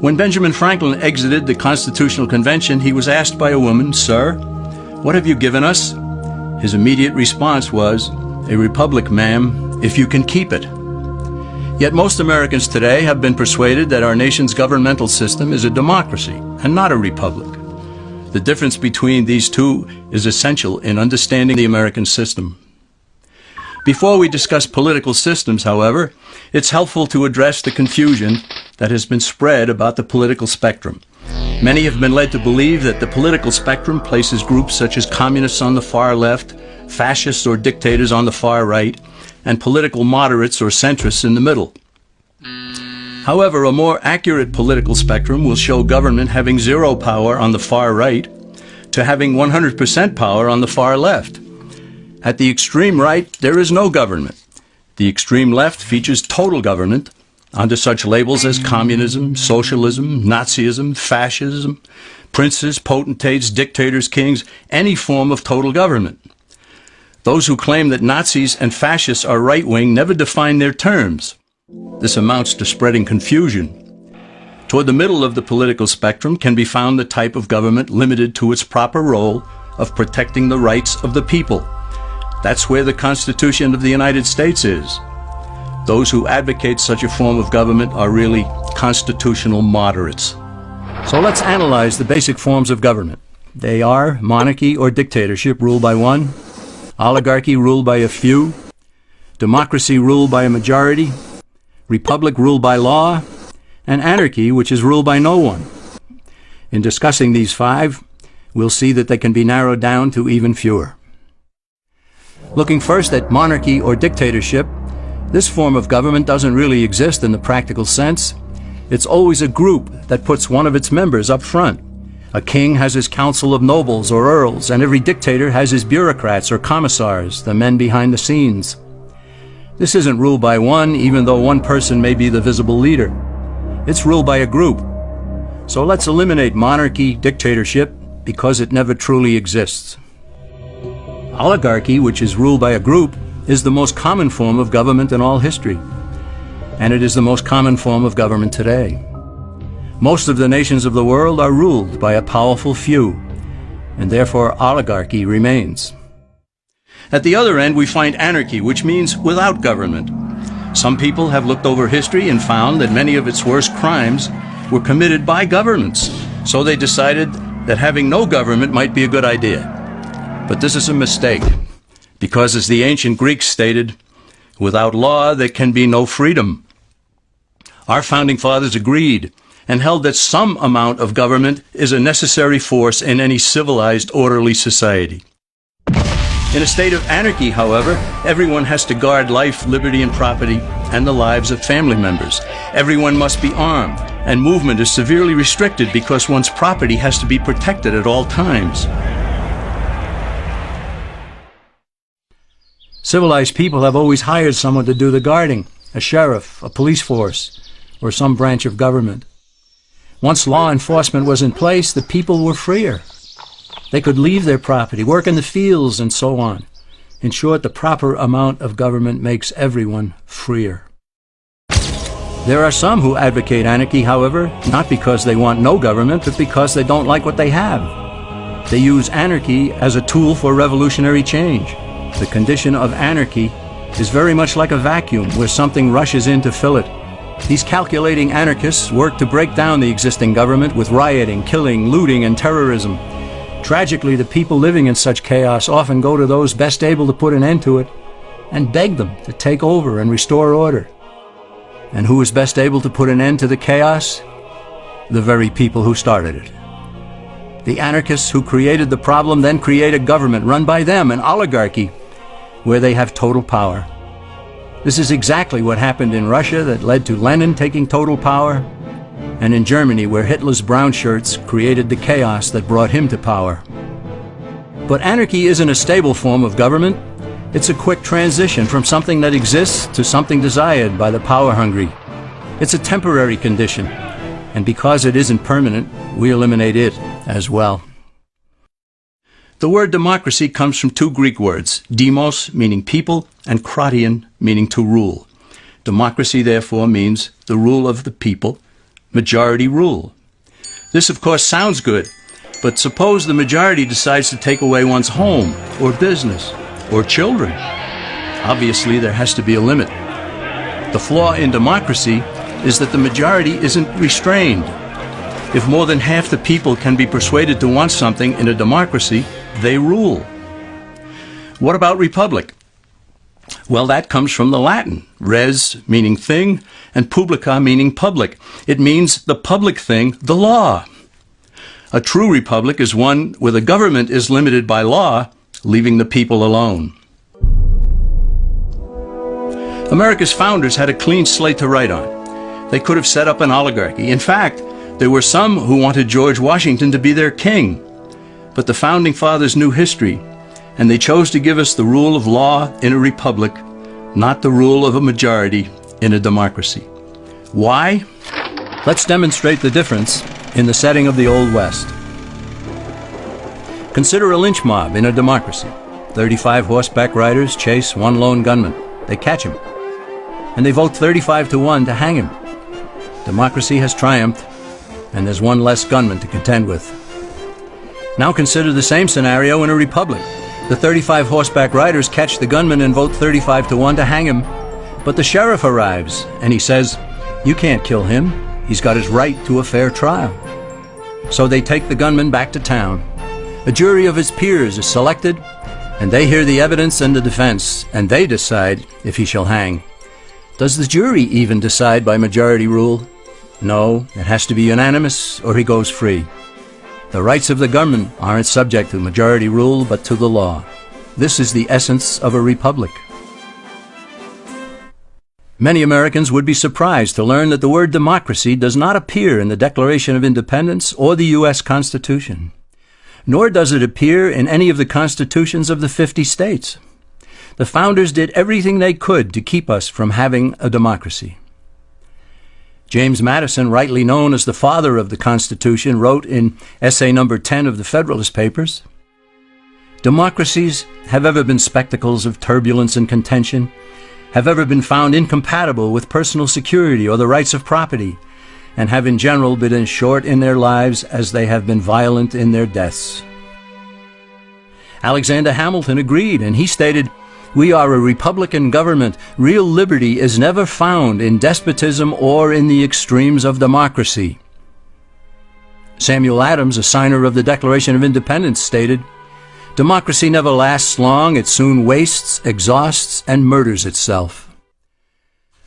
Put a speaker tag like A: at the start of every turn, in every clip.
A: When Benjamin Franklin exited the Constitutional Convention, he was asked by a woman, "Sir, what have you given us?" His immediate response was, "A republic, ma'am, if you can keep it." Yet most Americans today have been persuaded that our nation's governmental system is a democracy and not a republic. The difference between these two is essential in understanding the American system. Before we discuss political systems, however, it's helpful to address the confusion that has been spread about the political spectrum. Many have been led to believe that the political spectrum places groups such as communists on the far left, fascists or dictators on the far right, and political moderates or centrists in the middle. However, a more accurate political spectrum will show government having zero power on the far right to having 100% power on the far left. At the extreme right, there is no government. The extreme left features total government under such labels as communism, socialism, Nazism, fascism, princes, potentates, dictators, kings, any form of total government. Those who claim that Nazis and fascists are right-wing never define their terms. This amounts to spreading confusion. Toward the middle of the political spectrum can be found the type of government limited to its proper role of protecting the rights of the people. That's where the Constitution of the United States is. Those who advocate such a form of government are really constitutional moderates. So let's analyze the basic forms of government. They are monarchy or dictatorship ruled by one, oligarchy ruled by a few, democracy ruled by a majority, republic ruled by law, and anarchy, which is ruled by no one. In discussing these five, we'll see that they can be narrowed down to even fewer. Looking first at monarchy or dictatorship, this form of government doesn't really exist in the practical sense. It's always a group that puts one of its members up front. A king has his council of nobles or earls, and every dictator has his bureaucrats or commissars, the men behind the scenes. This isn't ruled by one, even though one person may be the visible leader. It's ruled by a group. So let's eliminate monarchy, dictatorship, because it never truly exists. Oligarchy, which is ruled by a group, is the most common form of government in all history. And it is the most common form of government today. Most of the nations of the world are ruled by a powerful few, and therefore oligarchy remains. At the other end, we find anarchy, which means without government. Some people have looked over history and found that many of its worst crimes were committed by governments, so they decided that having no government might be a good idea. But this is a mistake, because as the ancient Greeks stated, without law there can be no freedom. Our founding fathers agreed and held that some amount of government is a necessary force in any civilized, orderly society. In a state of anarchy, however, everyone has to guard life, liberty, and property, and the lives of family members. Everyone must be armed, and movement is severely restricted because one's property has to be protected at all times. Civilized people have always hired someone to do the guarding, a sheriff, a police force, or some branch of government. Once law enforcement was in place, the people were freer. They could leave their property, work in the fields, and so on. In short, the proper amount of government makes everyone freer. There are some who advocate anarchy, however, not because they want no government, but because they don't like what they have. They use anarchy as a tool for revolutionary change. The condition of anarchy is very much like a vacuum where something rushes in to fill it. These calculating anarchists work to break down the existing government with rioting, killing, looting, and terrorism. Tragically, the people living in such chaos often go to those best able to put an end to it and beg them to take over and restore order. And who is best able to put an end to the chaos? The very people who started it. The anarchists who created the problem then create a government run by them, an oligarchy, where they have total power. This is exactly what happened in Russia that led to Lenin taking total power, and in Germany where Hitler's brown shirts created the chaos that brought him to power. But anarchy isn't a stable form of government. It's a quick transition from something that exists to something desired by the power-hungry. It's a temporary condition, and because it isn't permanent, we eliminate it as well. The word democracy comes from two Greek words, demos, meaning people, and kratein, meaning to rule. Democracy, therefore, means the rule of the people, majority rule. This, of course, sounds good, but suppose the majority decides to take away one's home or business or children. Obviously, there has to be a limit. The flaw in democracy is that the majority isn't restrained. If more than half the people can be persuaded to want something in a democracy, they rule. What about republic? Well, that comes from the Latin, res meaning thing, and publica meaning public. It means the public thing, the law. A true republic is one where the government is limited by law, leaving the people alone. America's founders had a clean slate to write on. They could have set up an oligarchy. In fact, there were some who wanted George Washington to be their king. But the founding fathers knew history, and they chose to give us the rule of law in a republic, not the rule of a majority in a democracy. Why? Let's demonstrate the difference in the setting of the Old West. Consider a lynch mob in a democracy. 35 horseback riders chase one lone gunman. They catch him, and they vote 35-1 to hang him. Democracy has triumphed, and there's one less gunman to contend with. Now consider the same scenario in a republic. The 35 horseback riders catch the gunman and vote 35-1 to hang him. But the sheriff arrives, and he says, "You can't kill him. He's got his right to a fair trial." So they take the gunman back to town. A jury of his peers is selected, and they hear the evidence and the defense, and they decide if he shall hang. Does the jury even decide by majority rule? No, it has to be unanimous, or he goes free. The rights of the gunman aren't subject to majority rule, but to the law. This is the essence of a republic. Many Americans would be surprised to learn that the word democracy does not appear in the Declaration of Independence or the U.S. Constitution, nor does it appear in any of the constitutions of the 50 states. The founders did everything they could to keep us from having a democracy. James Madison, rightly known as the father of the Constitution, wrote in essay number 10 of the Federalist Papers, "Democracies have ever been spectacles of turbulence and contention, have ever been found incompatible with personal security or the rights of property, and have in general been as short in their lives as they have been violent in their deaths." Alexander Hamilton agreed, and he stated, "We are a republican government. Real liberty is never found in despotism or in the extremes of democracy." Samuel Adams, a signer of the Declaration of Independence, stated, "Democracy never lasts long. It soon wastes, exhausts, and murders itself."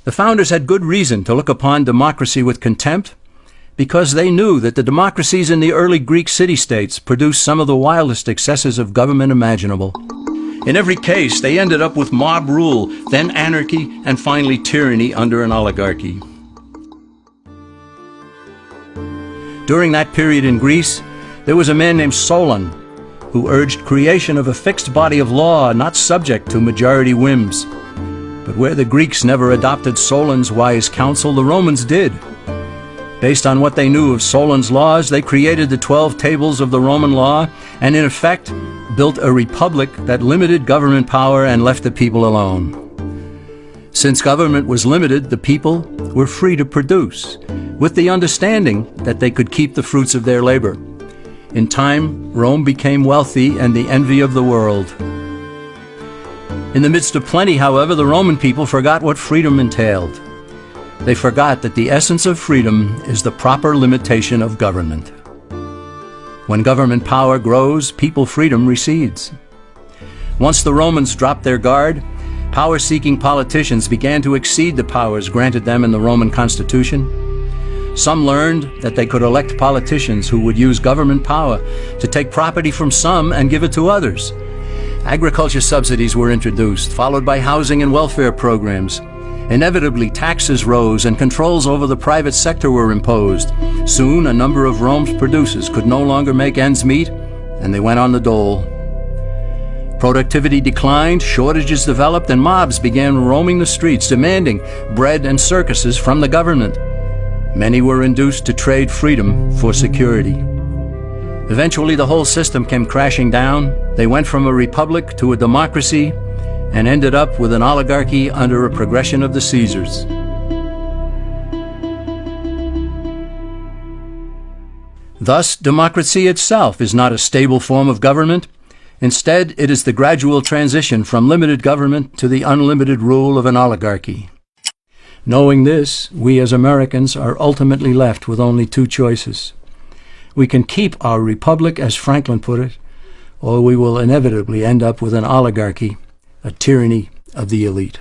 A: The founders had good reason to look upon democracy with contempt, because they knew that the democracies in the early Greek city-states produced some of the wildest excesses of government imaginable. In every case, they ended up with mob rule, then anarchy, and finally tyranny under an oligarchy. During that period in Greece, there was a man named Solon, who urged creation of a fixed body of law not subject to majority whims. But where the Greeks never adopted Solon's wise counsel, the Romans did. Based on what they knew of Solon's laws, they created the 12 tables of the Roman law, and in effect, built a republic that limited government power and left the people alone. Since government was limited, the people were free to produce, with the understanding that they could keep the fruits of their labor. In time, Rome became wealthy and the envy of the world. In the midst of plenty, however, the Roman people forgot what freedom entailed. They forgot that the essence of freedom is the proper limitation of government. When government power grows, people freedom recedes. Once the Romans dropped their guard, power-seeking politicians began to exceed the powers granted them in the Roman Constitution. Some learned that they could elect politicians who would use government power to take property from some and give it to others. Agriculture subsidies were introduced, followed by housing and welfare programs. Inevitably, taxes rose and controls over the private sector were imposed. Soon, a number of Rome's producers could no longer make ends meet, and they went on the dole. Productivity declined, shortages developed, and mobs began roaming the streets, demanding bread and circuses from the government. Many were induced to trade freedom for security. Eventually, the whole system came crashing down. They went from a republic to a democracy, and ended up with an oligarchy under a progression of the Caesars. Thus, democracy itself is not a stable form of government. Instead, it is the gradual transition from limited government to the unlimited rule of an oligarchy. Knowing this, we as Americans are ultimately left with only two choices. We can keep our republic, as Franklin put it, or we will inevitably end up with an oligarchy, a tyranny of the elite.